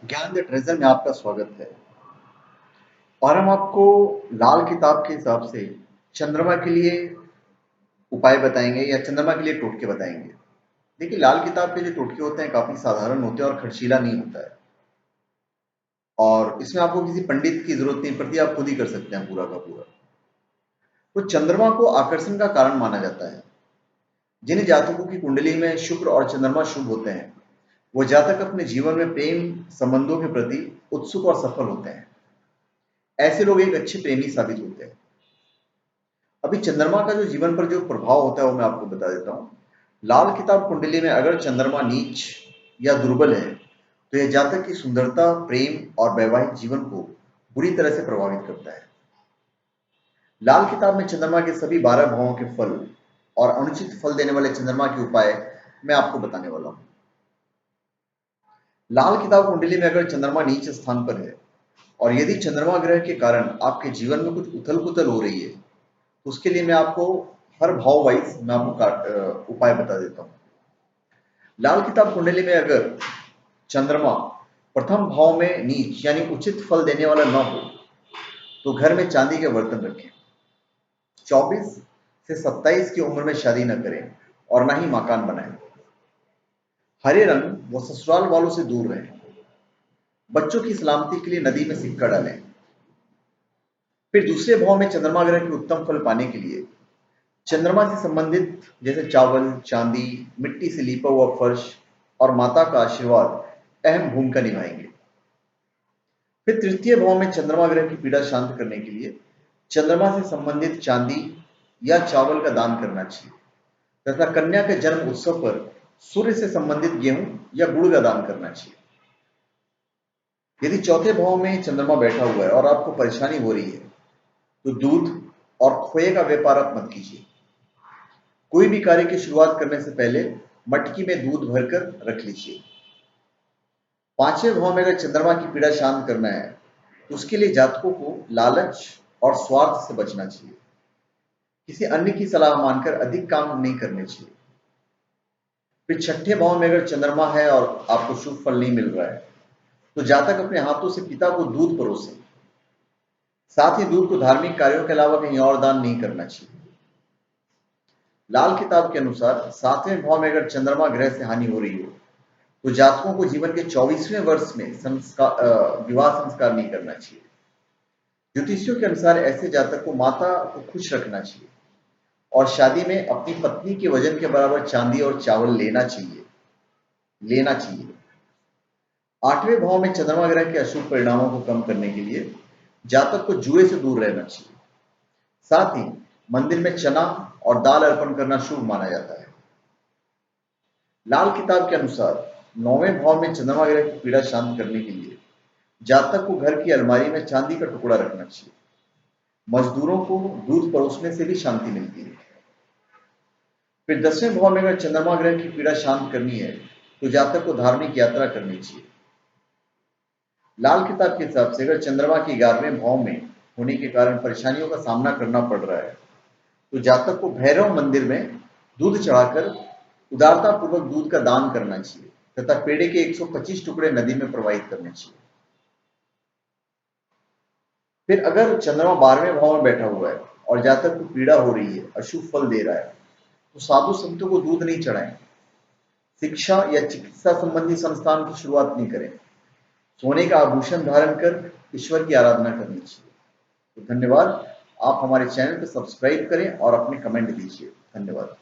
ज्ञान the treasure में आपका स्वागत है। और हम आपको लाल किताब के हिसाब से चंद्रमा के लिए उपाय बताएंगे या चंद्रमा के लिए टोटके बताएंगे। देखिए, लाल किताब के जो टोटके होते हैं काफी साधारण होते हैं और खर्चीला नहीं होता है, और इसमें आपको किसी पंडित की जरूरत नहीं पड़ती, आप खुद ही कर सकते हैं पूरा का पूरा। तो चंद्रमा को आकर्षण का कारण माना जाता है। जिन जातकों की कुंडली में शुक्र और चंद्रमा शुभ होते हैं, वो जातक अपने जीवन में प्रेम संबंधों के प्रति उत्सुक और सफल होते हैं। ऐसे लोग एक अच्छे प्रेमी साबित होते हैं। अभी चंद्रमा का जो जीवन पर जो प्रभाव होता है वो मैं आपको बता देता हूँ। लाल किताब कुंडली में अगर चंद्रमा नीच या दुर्बल है तो यह जातक की सुंदरता, प्रेम और वैवाहिक जीवन को बुरी तरह से प्रभावित करता है। लाल किताब में चंद्रमा के सभी 12 भावों के फल और अनुचित फल देने वाले चंद्रमा के उपाय मैं आपको बताने वाला हूँ। लाल किताब कुंडली में अगर चंद्रमा नीच स्थान पर है और यदि चंद्रमा ग्रह के कारण आपके जीवन में कुछ उथल पुथल हो रही है, तो उसके लिए मैं आपको हर भाव वाइज मैं आपको उपाय बता देता हूँ। लाल किताब कुंडली में अगर चंद्रमा प्रथम भाव में नीच यानी उचित फल देने वाला न हो तो घर में चांदी के बर्तन रखें। 24 से 27 की उम्र में शादी न करें और ना ही मकान बनाएं। हरे रंग व ससुराल वालों से दूर रहें। बच्चों की सलामती के लिए नदी में सिक्का डालें। फिर दूसरे भाव में चंद्रमा ग्रह के उत्तम फल पाने के लिए चंद्रमा से संबंधित जैसे चावल, चांदी, मिट्टी से लीपा हुआ फर्श और माता का आशीर्वाद अहम भूमिका निभाएंगे। फिर तृतीय भाव में चंद्रमा ग्रह की पीड़ा शांत करने के लिए चंद्रमा से संबंधित चांदी या चावल का दान करना चाहिए, तथा कन्या के जन्म उत्सव पर सूर्य से संबंधित गेहूं या गुड़ का दान करना चाहिए। यदि चौथे भाव में चंद्रमा बैठा हुआ है और आपको परेशानी हो रही है तो दूध और खोए का व्यापार आप मत कीजिए। कोई भी कार्य की शुरुआत करने से पहले मटकी में दूध भरकर रख लीजिए। पांचवें भाव में अगर चंद्रमा की पीड़ा शांत करना है तो उसके लिए जातकों को लालच और स्वार्थ से बचना चाहिए। किसी अन्य की सलाह मानकर अधिक काम नहीं करने चाहिए। फिर छठे भाव में अगर चंद्रमा है और आपको शुभ फल नहीं मिल रहा है तो जातक अपने हाथों से पिता को दूध परोसे। साथ ही दूध को धार्मिक कार्यों के अलावा कहीं और दान नहीं करना चाहिए। लाल किताब के अनुसार सातवें भाव में अगर चंद्रमा ग्रह से हानि हो रही हो तो जातकों को जीवन के 24वें वर्ष में विवाह संस्कार नहीं करना चाहिए। ज्योतिषियों के अनुसार ऐसे जातक को माता को खुश रखना चाहिए और शादी में अपनी पत्नी के वजन के बराबर चांदी और चावल लेना चाहिए। आठवें भाव में चंद्रमा ग्रह के अशुभ परिणामों को कम करने के लिए जातक को जुए से दूर रहना चाहिए। साथ ही मंदिर में चना और दाल अर्पण करना शुभ माना जाता है। लाल किताब के अनुसार 9वें भाव में चंद्रमा ग्रह की पीड़ा शांत करने के लिए जातक को घर की अलमारी में चांदी का टुकड़ा रखना चाहिए। मजदूरों को दूध परोसने से भी शांति मिलती है। फिर 10वें भाव में अगर चंद्रमा ग्रह की पीड़ा शांत करनी है तो जातक को धार्मिक यात्रा करनी चाहिए। लाल किताब के हिसाब से अगर चंद्रमा के 11वें भाव में होने के कारण परेशानियों का सामना करना पड़ रहा है तो जातक को भैरव मंदिर में दूध चढ़ाकर उदारता पूर्वक दूध का दान करना चाहिए तथा पेड़े के 125 टुकड़े नदी में प्रवाहित करने चाहिए। फिर अगर चंद्रमा 12वें भाव में बैठा हुआ है और जातक को पीड़ा हो रही है, अशुभ फल दे रहा है, तो साधु संतों को दूध नहीं चढ़ाएं। शिक्षा या चिकित्सा संबंधी संस्थान की शुरुआत नहीं करें। सोने का आभूषण धारण कर ईश्वर की आराधना करनी चाहिए। तो धन्यवाद। आप हमारे चैनल को सब्सक्राइब करें और अपने कमेंट दीजिए। धन्यवाद।